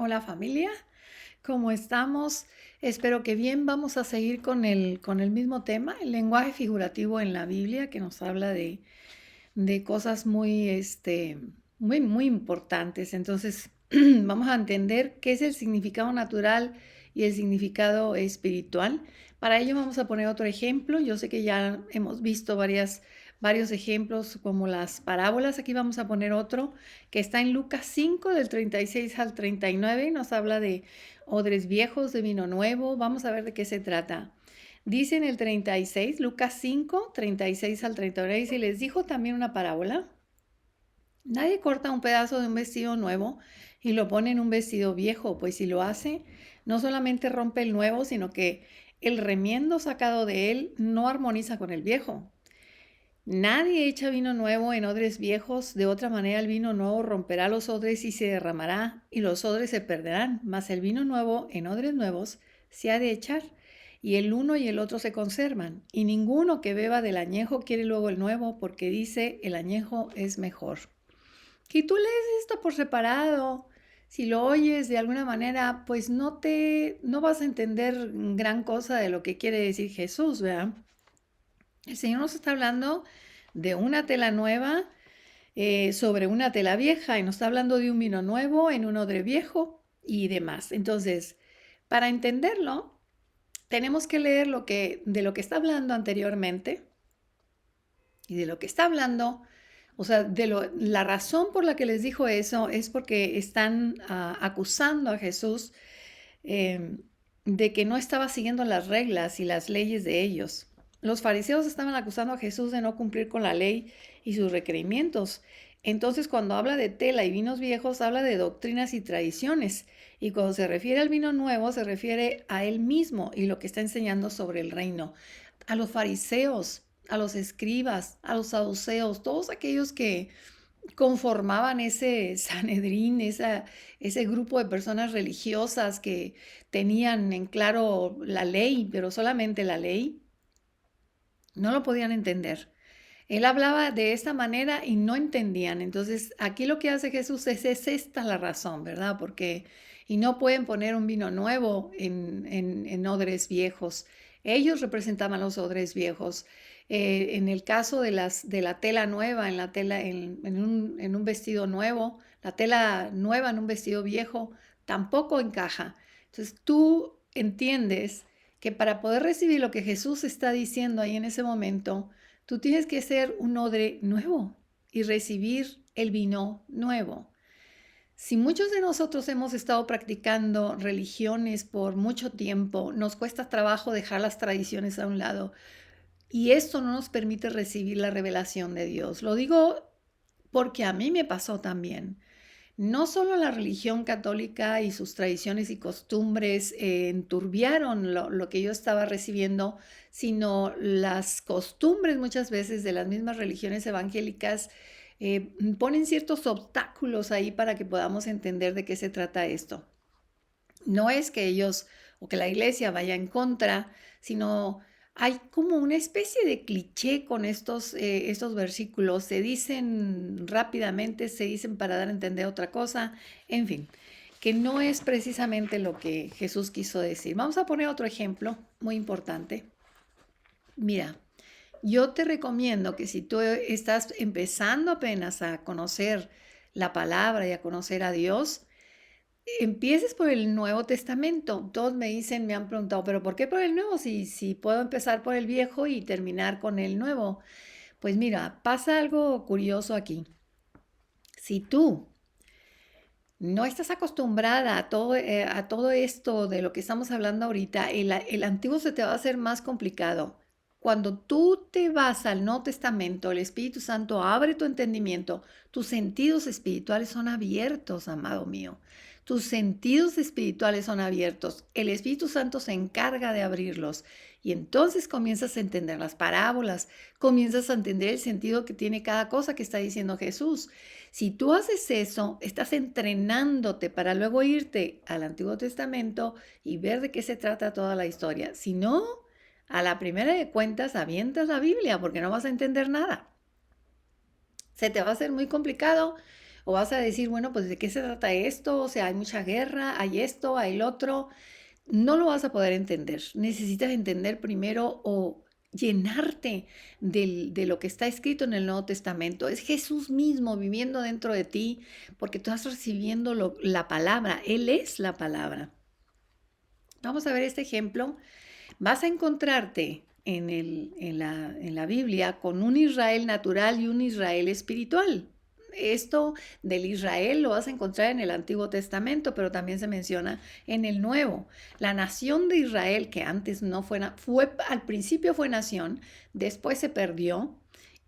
Hola familia, ¿cómo estamos? Espero que bien. Vamos a seguir con el mismo tema, el lenguaje figurativo en la Biblia, que nos habla de cosas muy importantes. Entonces, vamos a entender qué es el significado natural y el significado espiritual. Para ello vamos a poner otro ejemplo. Yo sé que ya hemos visto varios ejemplos como las parábolas. Aquí vamos a poner otro que está en Lucas 5 del 36 al 39. Nos habla de odres viejos, de vino nuevo. Vamos a ver de qué se trata. Dice en el 36, Lucas 5, 36 al 39, dice, les dijo también una parábola. Nadie corta un pedazo de un vestido nuevo y lo pone en un vestido viejo, pues si lo hace, no solamente rompe el nuevo, sino que el remiendo sacado de él no armoniza con el viejo. Nadie echa vino nuevo en odres viejos, de otra manera el vino nuevo romperá los odres y se derramará, y los odres se perderán, mas el vino nuevo en odres nuevos se ha de echar, y el uno y el otro se conservan, y ninguno que beba del añejo quiere luego el nuevo, porque dice el añejo es mejor. Si tú lees esto por separado, si lo oyes de alguna manera, pues no vas a entender gran cosa de lo que quiere decir Jesús, ¿verdad? El Señor nos está hablando de una tela nueva sobre una tela vieja y nos está hablando de un vino nuevo en un odre viejo y demás. Entonces, para entenderlo, tenemos que leer de lo que está hablando anteriormente y de lo que está hablando. O sea, la razón por la que les dijo eso es porque están acusando a Jesús eh, de que no estaba siguiendo las reglas y las leyes de ellos. Los fariseos estaban acusando a Jesús de no cumplir con la ley y sus requerimientos. Entonces, cuando habla de tela y vinos viejos, habla de doctrinas y tradiciones. Y cuando se refiere al vino nuevo, se refiere a él mismo y lo que está enseñando sobre el reino. A los fariseos, a los escribas, a los saduceos, todos aquellos que conformaban ese Sanedrín, ese grupo de personas religiosas que tenían en claro la ley, pero solamente la ley, no lo podían entender. Él hablaba de esta manera y no entendían. Entonces, aquí lo que hace Jesús es esta la razón, ¿verdad? Y no pueden poner un vino nuevo en odres viejos. Ellos representaban los odres viejos. En el caso de la tela nueva, en un vestido nuevo, la tela nueva en un vestido viejo, tampoco encaja. Entonces, tú entiendes que para poder recibir lo que Jesús está diciendo ahí en ese momento, tú tienes que ser un odre nuevo y recibir el vino nuevo. Si muchos de nosotros hemos estado practicando religiones por mucho tiempo, nos cuesta trabajo dejar las tradiciones a un lado y esto no nos permite recibir la revelación de Dios. Lo digo porque a mí me pasó también. No solo la religión católica y sus tradiciones y costumbres enturbiaron lo que yo estaba recibiendo, sino las costumbres muchas veces de las mismas religiones evangélicas ponen ciertos obstáculos ahí para que podamos entender de qué se trata esto. No es que ellos o que la iglesia vaya en contra, sino hay como una especie de cliché con estos versículos. Se dicen rápidamente, se dicen para dar a entender otra cosa, en fin, que no es precisamente lo que Jesús quiso decir. Vamos a poner otro ejemplo muy importante. Mira, yo te recomiendo que si tú estás empezando apenas a conocer la palabra y a conocer a Dios, empieces por el Nuevo Testamento. Todos me han preguntado, ¿pero por qué por el Nuevo? Si puedo empezar por el Viejo y terminar con el Nuevo. Pues mira, pasa algo curioso aquí. Si tú no estás acostumbrada a todo esto de lo que estamos hablando ahorita, el Antiguo se te va a hacer más complicado. Cuando tú te vas al Nuevo Testamento, el Espíritu Santo abre tu entendimiento, tus sentidos espirituales son abiertos, amado mío. Tus sentidos espirituales son abiertos. El Espíritu Santo se encarga de abrirlos. Y entonces comienzas a entender las parábolas, comienzas a entender el sentido que tiene cada cosa que está diciendo Jesús. Si tú haces eso, estás entrenándote para luego irte al Antiguo Testamento y ver de qué se trata toda la historia. Si no, a la primera de cuentas avientas la Biblia porque no vas a entender nada. Se te va a hacer muy complicado O vas a decir, bueno, pues ¿de qué se trata esto? O sea, hay mucha guerra, hay esto, hay el otro. No lo vas a poder entender. Necesitas entender primero o llenarte de lo que está escrito en el Nuevo Testamento. Es Jesús mismo viviendo dentro de ti porque tú estás recibiendo la palabra. Él es la palabra. Vamos a ver este ejemplo. Vas a encontrarte en la Biblia con un Israel natural y un Israel espiritual. Esto del Israel lo vas a encontrar en el Antiguo Testamento, pero también se menciona en el Nuevo. La nación de Israel, que antes no al principio fue nación, después se perdió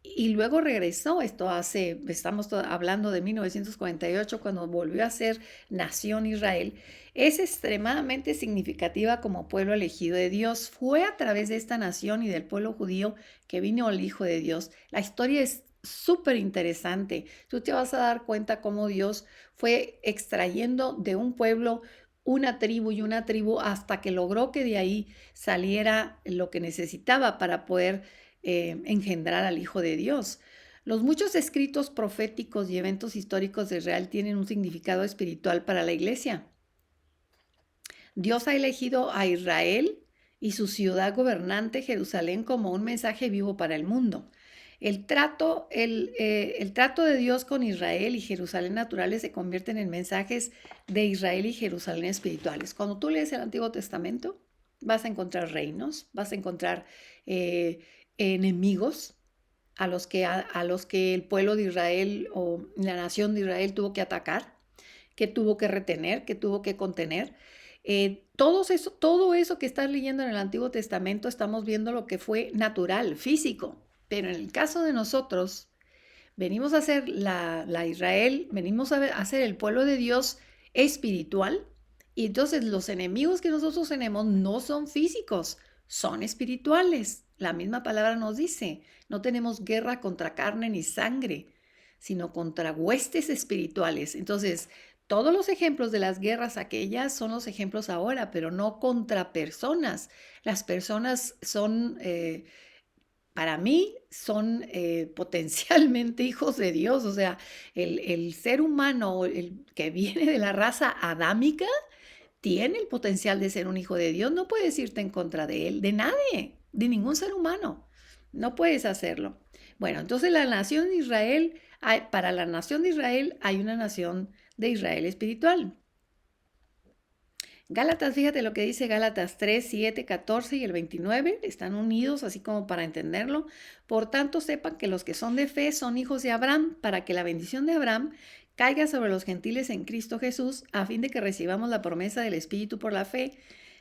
y luego regresó. Estamos hablando de 1948, cuando volvió a ser nación Israel. Es extremadamente significativa como pueblo elegido de Dios. Fue a través de esta nación y del pueblo judío que vino el Hijo de Dios. La historia es súper interesante. Tú te vas a dar cuenta cómo Dios fue extrayendo de un pueblo una tribu y una tribu hasta que logró que de ahí saliera lo que necesitaba para poder engendrar al Hijo de Dios. Los muchos escritos proféticos y eventos históricos de Israel tienen un significado espiritual para la iglesia. Dios ha elegido a Israel y su ciudad gobernante, Jerusalén, como un mensaje vivo para el mundo. El trato de Dios con Israel y Jerusalén naturales se convierten en mensajes de Israel y Jerusalén espirituales. Cuando tú lees el Antiguo Testamento, vas a encontrar reinos, vas a encontrar enemigos a los que el pueblo de Israel o la nación de Israel tuvo que atacar, que tuvo que retener, que tuvo que contener. Todo eso que estás leyendo en el Antiguo Testamento, estamos viendo lo que fue natural, físico. Pero en el caso de nosotros, venimos a ser la Israel, venimos a ser el pueblo de Dios espiritual. Y entonces los enemigos que nosotros tenemos no son físicos, son espirituales. La misma palabra nos dice, no tenemos guerra contra carne ni sangre, sino contra huestes espirituales. Entonces, todos los ejemplos de las guerras aquellas son los ejemplos ahora, pero no contra personas. Las personas para mí, son potencialmente hijos de Dios. O sea, el ser humano, el que viene de la raza adámica, tiene el potencial de ser un hijo de Dios. No puedes irte en contra de él, de nadie, de ningún ser humano. No puedes hacerlo. Bueno, entonces para la nación de Israel hay una nación de Israel espiritual. Gálatas, fíjate lo que dice Gálatas 3, 7, 14 y el 29, están unidos así como para entenderlo. Por tanto, sepan que los que son de fe son hijos de Abraham, para que la bendición de Abraham caiga sobre los gentiles en Cristo Jesús, a fin de que recibamos la promesa del Espíritu por la fe.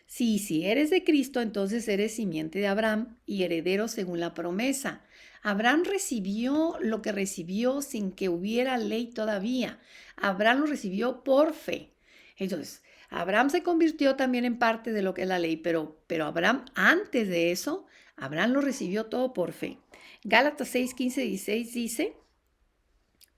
Si eres de Cristo, entonces eres simiente de Abraham y heredero según la promesa. Abraham recibió lo que recibió sin que hubiera ley todavía. Abraham lo recibió por fe. Entonces, Abraham se convirtió también en parte de lo que es la ley, pero Abraham, antes de eso, Abraham lo recibió todo por fe. Gálatas 6, 15, 16 dice,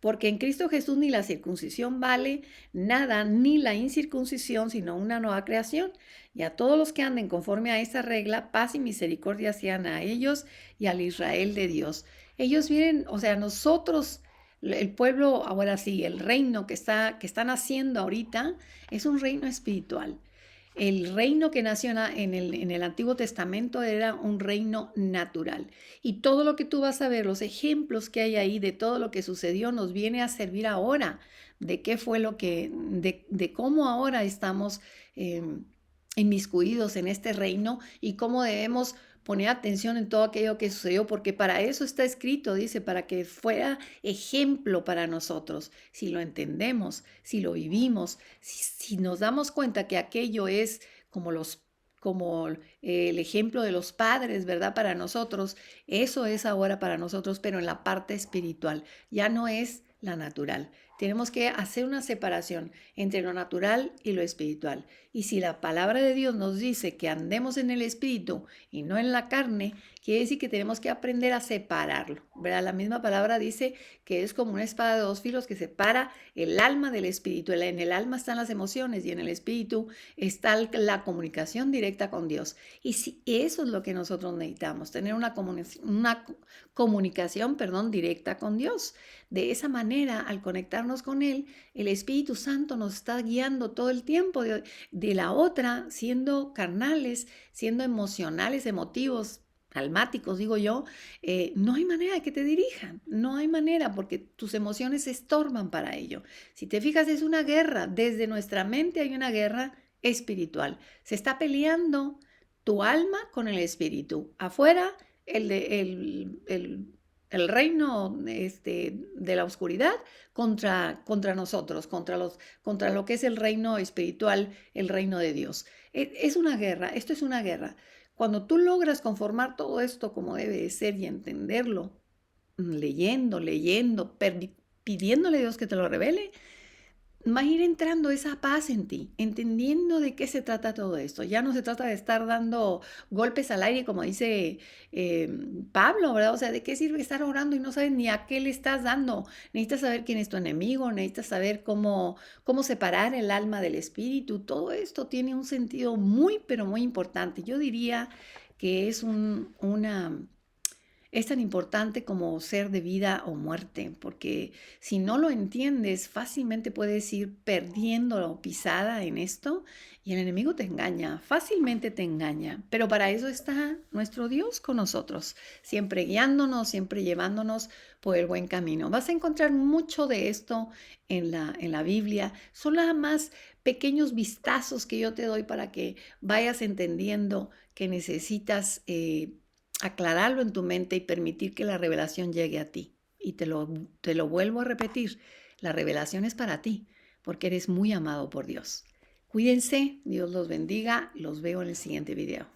porque en Cristo Jesús ni la circuncisión vale nada, ni la incircuncisión, sino una nueva creación. Y a todos los que anden conforme a esta regla, paz y misericordia sean a ellos y al Israel de Dios. Ellos vienen, o sea, nosotros, el pueblo, ahora sí, el reino que están haciendo ahorita, es un reino espiritual. El reino que nació en el Antiguo Testamento era un reino natural. Y todo lo que tú vas a ver, los ejemplos que hay ahí de todo lo que sucedió, nos viene a servir ahora de qué fue de cómo ahora estamos inmiscuidos en este reino y cómo debemos poner atención en todo aquello que sucedió, porque para eso está escrito, dice, para que fuera ejemplo para nosotros. Si lo entendemos, si lo vivimos, si nos damos cuenta que aquello es como el ejemplo de los padres, ¿verdad? Para nosotros, eso es ahora para nosotros, pero en la parte espiritual, ya no es la natural. Tenemos que hacer una separación entre lo natural y lo espiritual. Y si la palabra de Dios nos dice que andemos en el espíritu y no en la carne, quiere decir que tenemos que aprender a separarlo, ¿verdad? La misma palabra dice que es como una espada de dos filos que separa el alma del espíritu. En el alma están las emociones y en el espíritu está la comunicación directa con Dios. Y si eso es lo que nosotros necesitamos, tener una comunicación, perdón, directa con Dios. De esa manera, al conectarnos con Él, el Espíritu Santo nos está guiando todo el tiempo. De la otra, siendo carnales, siendo emocionales, emotivos, almáticos, digo yo, no hay manera de que te dirijan, no hay manera porque tus emociones se estorban para ello. Si te fijas, es una guerra, desde nuestra mente hay una guerra espiritual. Se está peleando tu alma con el espíritu. Afuera, el reino de la oscuridad contra nosotros, contra lo que es el reino espiritual, el reino de Dios. Es una guerra, esto es una guerra. Cuando tú logras conformar todo esto como debe de ser y entenderlo, leyendo, pidiéndole a Dios que te lo revele, va a ir entrando esa paz en ti, entendiendo de qué se trata todo esto. Ya no se trata de estar dando golpes al aire, como dice Pablo, ¿verdad? O sea, ¿de qué sirve estar orando y no sabes ni a qué le estás dando? Necesitas saber quién es tu enemigo, necesitas saber cómo separar el alma del espíritu. Todo esto tiene un sentido muy, pero muy importante. Yo diría que es tan importante como ser de vida o muerte, porque si no lo entiendes, fácilmente puedes ir perdiendo pisada en esto y el enemigo te engaña, fácilmente te engaña. Pero para eso está nuestro Dios con nosotros, siempre guiándonos, siempre llevándonos por el buen camino. Vas a encontrar mucho de esto en la Biblia. Son nada más pequeños vistazos que yo te doy para que vayas entendiendo que necesitas aclararlo en tu mente y permitir que la revelación llegue a ti. Y te lo vuelvo a repetir, la revelación es para ti, porque eres muy amado por Dios. Cuídense, Dios los bendiga, los veo en el siguiente video.